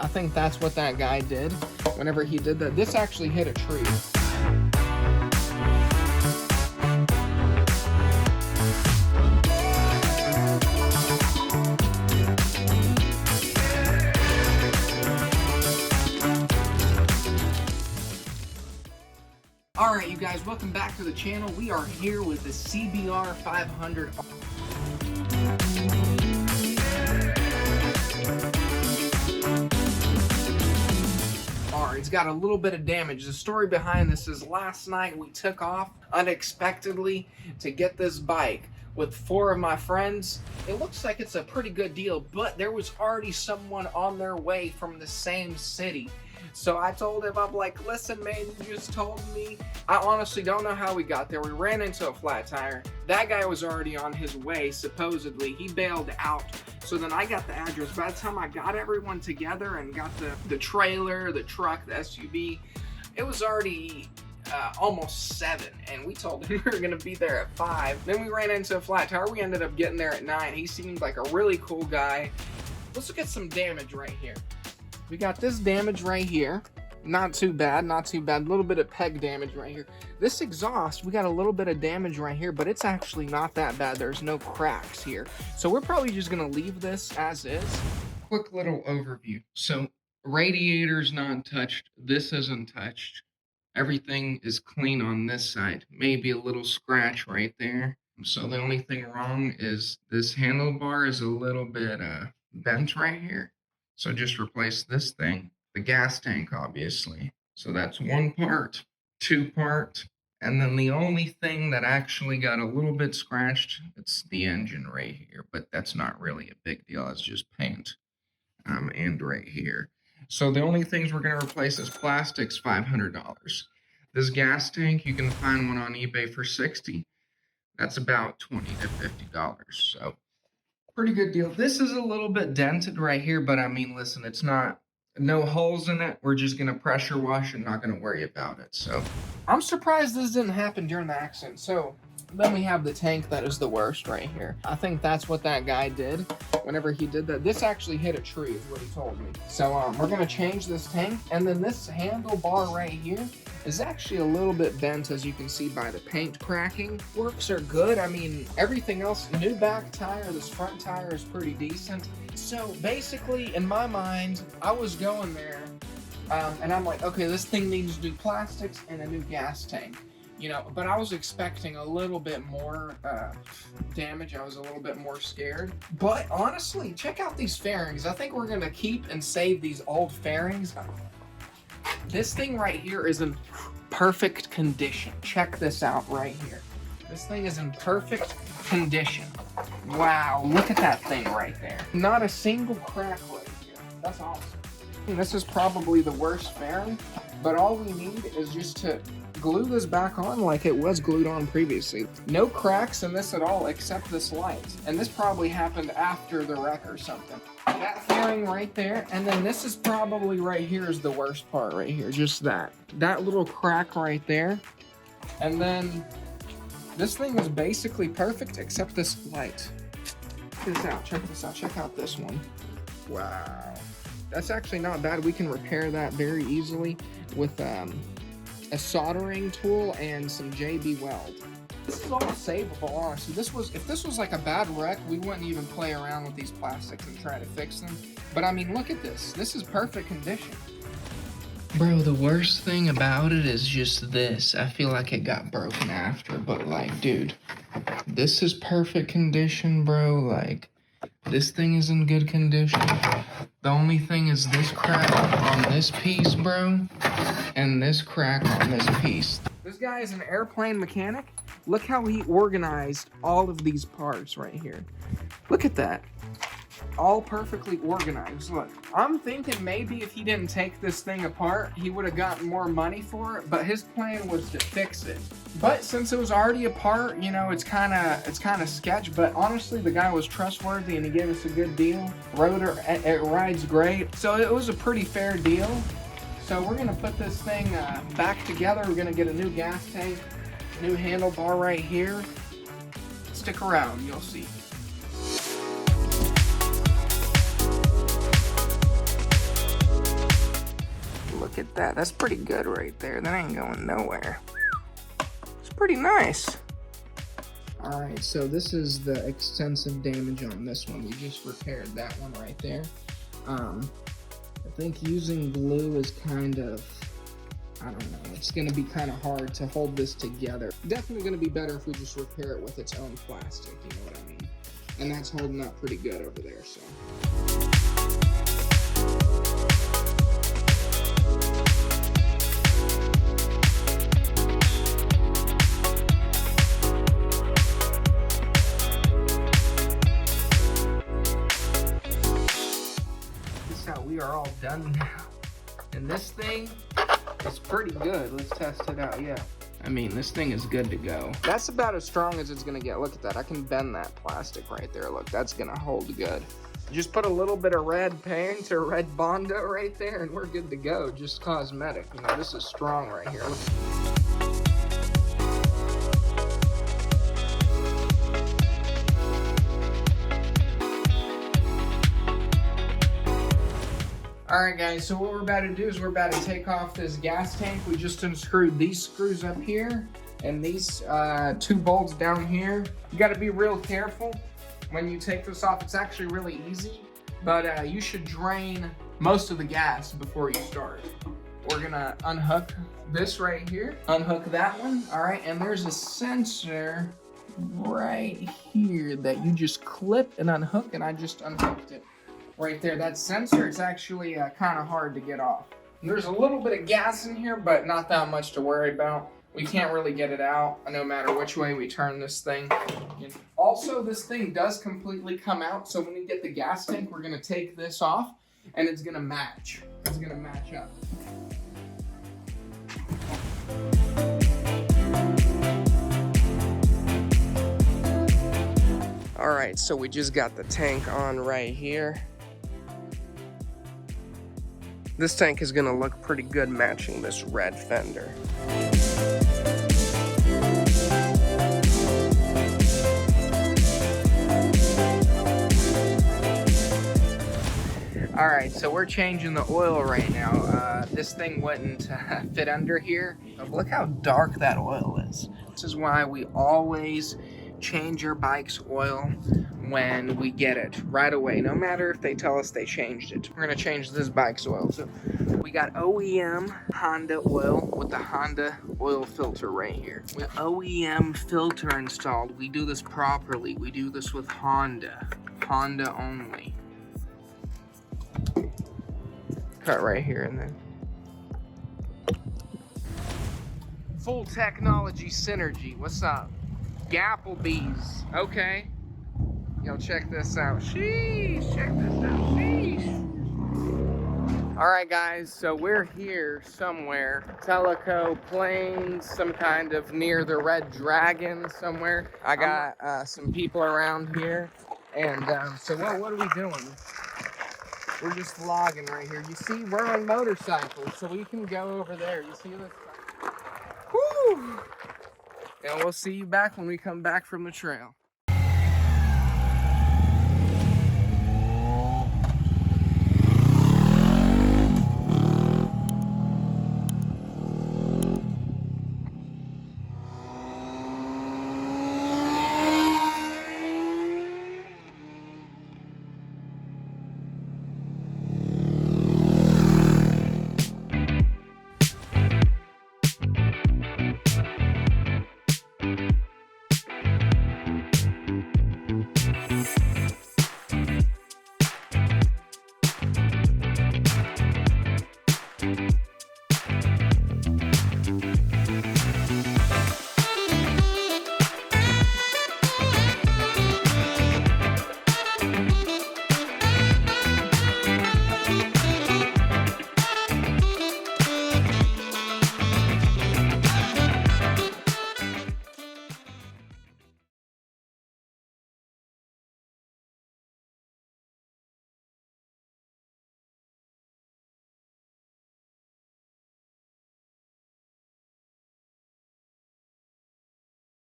I think that's what that guy did whenever he did that. This actually hit a tree. Alright you guys, welcome back to the channel. We are here with the CBR 500R. It's got a little bit of damage. The story behind this is last night we took off unexpectedly to get this bike with 4 of my friends. It looks like it's a pretty good deal, but there was already someone on their way from the same city. So I told him, I'm like, listen man, you just told me. I honestly don't know how we got there. We ran into a flat tire. That guy was already on his way, supposedly. He bailed out. So then I got the address. By the time I got everyone together and got the trailer, the truck, the SUV, it was already almost 7. And we told him we were gonna be there at 5. Then we ran into a flat tire. We ended up getting there at 9. He seemed like a really cool guy. Let's look at some damage right here. We got this damage right here. Not too bad, not too bad. A little bit of peg damage right here. This exhaust, we got a little bit of damage right here, but it's actually not that bad. There's no cracks here. So we're probably just gonna leave this as is. Quick little overview. So radiator's not touched. This isn't touched. Everything is clean on this side. Maybe a little scratch right there. So the only thing wrong is this handlebar is a little bit bent right here. So just replace this thing, the gas tank, obviously. So that's 1 part, 2 part. And then the only thing that actually got a little bit scratched, it's the engine right here, but that's not really a big deal. It's just paint and right here. So the only things we're gonna replace is plastics, $500. This gas tank, you can find one on eBay for $60. That's about $20 to $50. So pretty good deal. This is a little bit dented right here, but I mean, listen, it's not, no holes in it. We're just gonna pressure wash and not gonna worry about it. So I'm surprised this didn't happen during the accident. So then we have the tank that is the worst right here. I think that's what that guy did whenever he did that. This actually hit a tree is what he told me. So we're gonna change this tank, and then this handlebar right here is actually a little bit bent, as you can see by the paint cracking. Works are good. I mean, everything else, new back tire, this front tire is pretty decent. So basically, in my mind, I was going there and I'm like, okay, this thing needs new plastics and a new gas tank. You know, but I was expecting a little bit more damage. I was a little bit more scared. But honestly, check out these fairings. I think we're gonna keep and save these old fairings. This thing right here is in perfect condition. Check this out right here. This thing is in perfect condition. Wow, look at that thing right there. Not a single crack right here. That's awesome. And this is probably the worst fairing, but all we need is just to glue this back on like it was glued on previously. No cracks in this at all except this light. And this probably happened after the wreck or something. That fairing right there, and then this is probably right here is the worst part right here. Just that little crack right there. And then this thing is basically perfect except this light. Check this out, check this out, check out this one. Wow. That's actually not bad. We can repair that very easily with a soldering tool and some JB weld. This is all savable, honestly. If this was like a bad wreck, we wouldn't even play around with these plastics and try to fix them. But I mean, look at this. This is perfect condition. Bro, the worst thing about it is just this. I feel like it got broken after, but like, dude, this is perfect condition, bro. Like, this thing is in good condition. The only thing is this crack on this piece, bro, and this crack on this piece. This guy is an airplane mechanic. Look how he organized all of these parts right here. Look at that. All perfectly organized. Look, I'm thinking maybe if he didn't take this thing apart, he would have gotten more money for it, but his plan was to fix it. But since it was already apart, you know, it's kind of sketch, but honestly, the guy was trustworthy and he gave us a good deal. Rotor, it rides great. So it was a pretty fair deal. So we're gonna put this thing back together. We're gonna get a new gas tank, new handlebar right here. Stick around, you'll see. look at that. That's pretty good right there. That ain't going nowhere. It's pretty nice. All right, so this is the extensive damage on this one. We just repaired that one right there. I think using glue is kind of, I don't know, it's gonna be kind of hard to hold this together. Definitely gonna be better if we just repair it with its own plastic, you know what I mean? And that's holding up pretty good over there, so. We are all done now, and this thing is pretty good. Let's test it out. Yeah, I mean, this thing is good to go. That's about as strong as it's gonna get. Look at that. I can bend that plastic right there. Look, that's gonna hold good. Just put a little bit of red paint or red Bondo right there and we're good to go. Just cosmetic. You know, this is strong right here. Look. Alright guys, so what we're about to do is we're about to take off this gas tank. We just unscrewed these screws up here and these two bolts down here. You gotta be real careful when you take this off. It's actually really easy, but you should drain most of the gas before you start. We're gonna unhook this right here, unhook that one, alright, and there's a sensor right here that you just clip and unhook, and I just unhooked it. Right there, that sensor, it's actually kind of hard to get off. There's a little bit of gas in here, but not that much to worry about. We can't really get it out no matter which way we turn this thing. And also, this thing does completely come out, so when we get the gas tank, we're gonna take this off and it's gonna match. It's gonna match up. All right, so we just got the tank on right here. This tank is gonna look pretty good matching this red fender. All right, so we're changing the oil right now. This thing wouldn't fit under here. Look how dark that oil is. This is why we always change your bike's oil when we get it right away, no matter if they tell us they changed it. We're gonna change this bike's oil. So we got OEM Honda oil with the Honda oil filter right here. With OEM filter installed, we do this properly. We do this with Honda only. Cut right here and then. Full technology synergy, what's up? Applebee's, okay. Yo, check this out. Sheesh, check this out, sheesh. All right, guys, so we're here somewhere. Teleco Plains, some kind of near the Red Dragon somewhere. I got some people around here. And so what are we doing? We're just vlogging right here. You see, we're on motorcycles, so we can go over there. You see this? Woo! And we'll see you back when we come back from the trail.